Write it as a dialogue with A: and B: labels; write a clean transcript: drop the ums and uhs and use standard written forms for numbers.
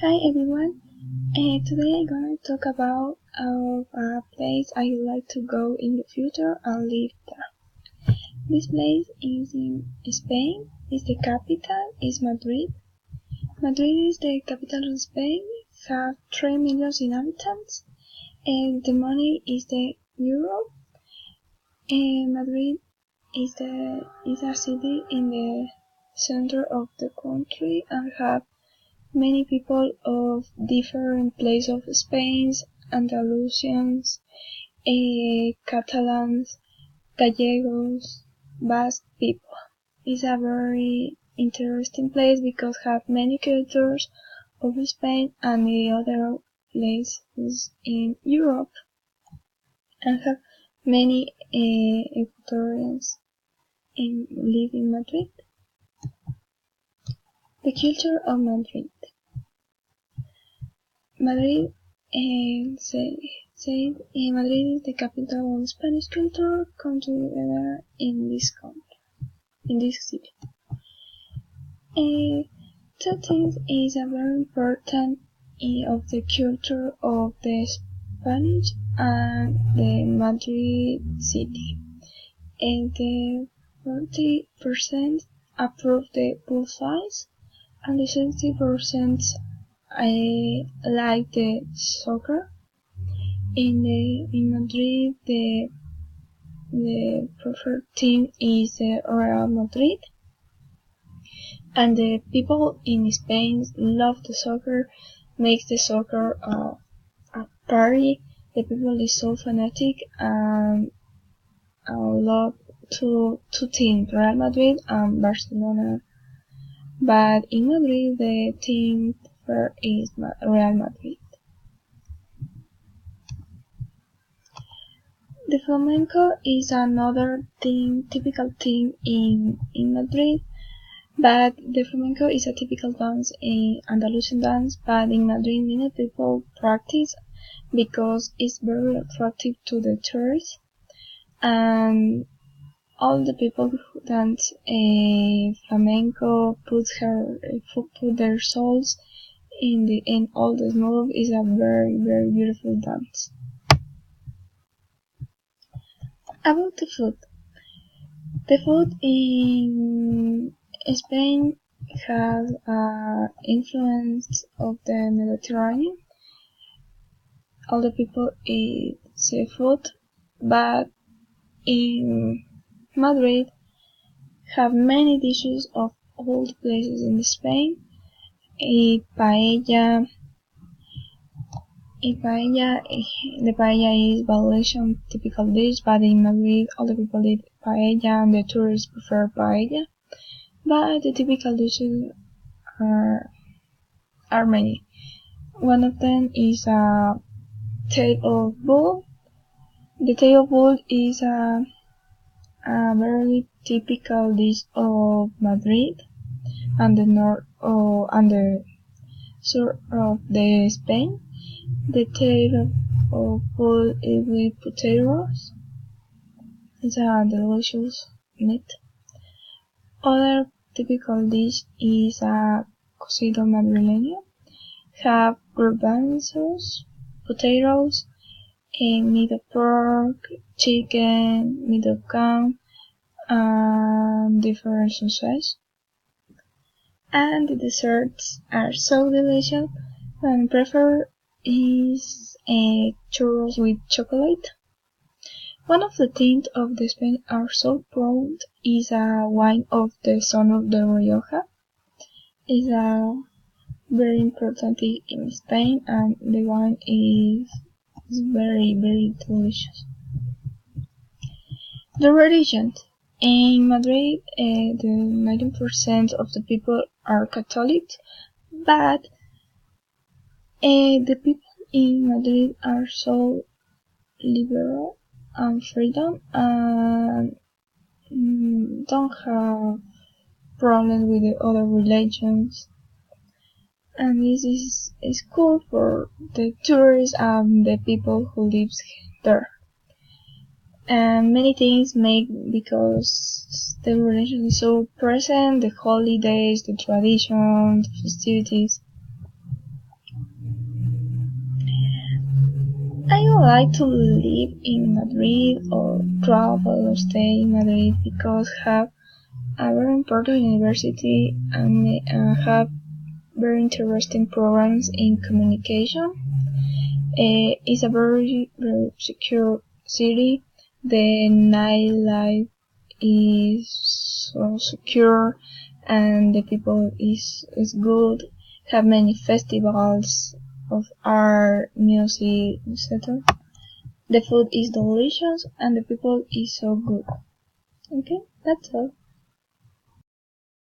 A: Hi everyone, today I'm gonna talk about a place I would like to go in the future and live there. This place is in Spain, the capital is Madrid. Madrid is the capital of Spain, have 3 million inhabitants, and the money is the euro. Madrid is a city in the center of the country and have many people of different places of Spain, Andalusians, Catalans, Gallegos, Basque people. It's a very interesting place because have many cultures of Spain and the other places in Europe, and have many Ecuadorians live in Madrid. The culture of Madrid. Madrid Madrid is the capital of Spanish culture come together in this city. Two things is a very important of the culture of the Spanish and the Madrid city. And the 40% approve the pool size and the 60% I like the soccer. In Madrid, the preferred team is Real Madrid, and the people in Spain love the soccer, makes the soccer a party. The people is so fanatic and love two teams, Real Madrid and Barcelona. But in Madrid, the team is Real Madrid. The flamenco is another typical thing in Madrid, but the flamenco is a typical dance, Andalusian dance, but in Madrid many people practice because it's very attractive to the tourists, and all the people who dance flamenco put their souls in all the move. Is a very, very beautiful dance. About the food. The food in Spain has influence of the Mediterranean. All the people eat seafood, but in Madrid have many dishes of all the places in Spain. Paella. The paella is Valencian typical dish, but in Madrid all the people eat paella and the tourists prefer paella. But the typical dishes are many. One of them is a tail of bull. The tail of bull is a very typical dish of Madrid and the north and the south of the Spain. The tail of bull is with potatoes. It's a delicious meat. Other typical dish is a cocido madrileño. Have garbanzos, potatoes, meat of pork, chicken, meat of cow, and different sauces. And the desserts are so delicious. My preferred is churros with chocolate. One of the things of the Spain are so proud is a wine of the son of the Rioja. Is a very important thing in Spain, and the wine is very, very delicious. The religion. In Madrid, the 90% of the people are Catholic, but the people in Madrid are so liberal and freedom and don't have problems with the other religions. And this is cool for the tourists and the people who live there. And many things make because the religion is so present, the holidays, the traditions, the festivities. I would like to live in Madrid or travel or stay in Madrid because have a very important university and have very interesting programs in communication. It's a very secure city. The nightlife is so secure and the people is good. Have many festivals of art, music, etc. The food is delicious and the people is so good. Okay, that's all.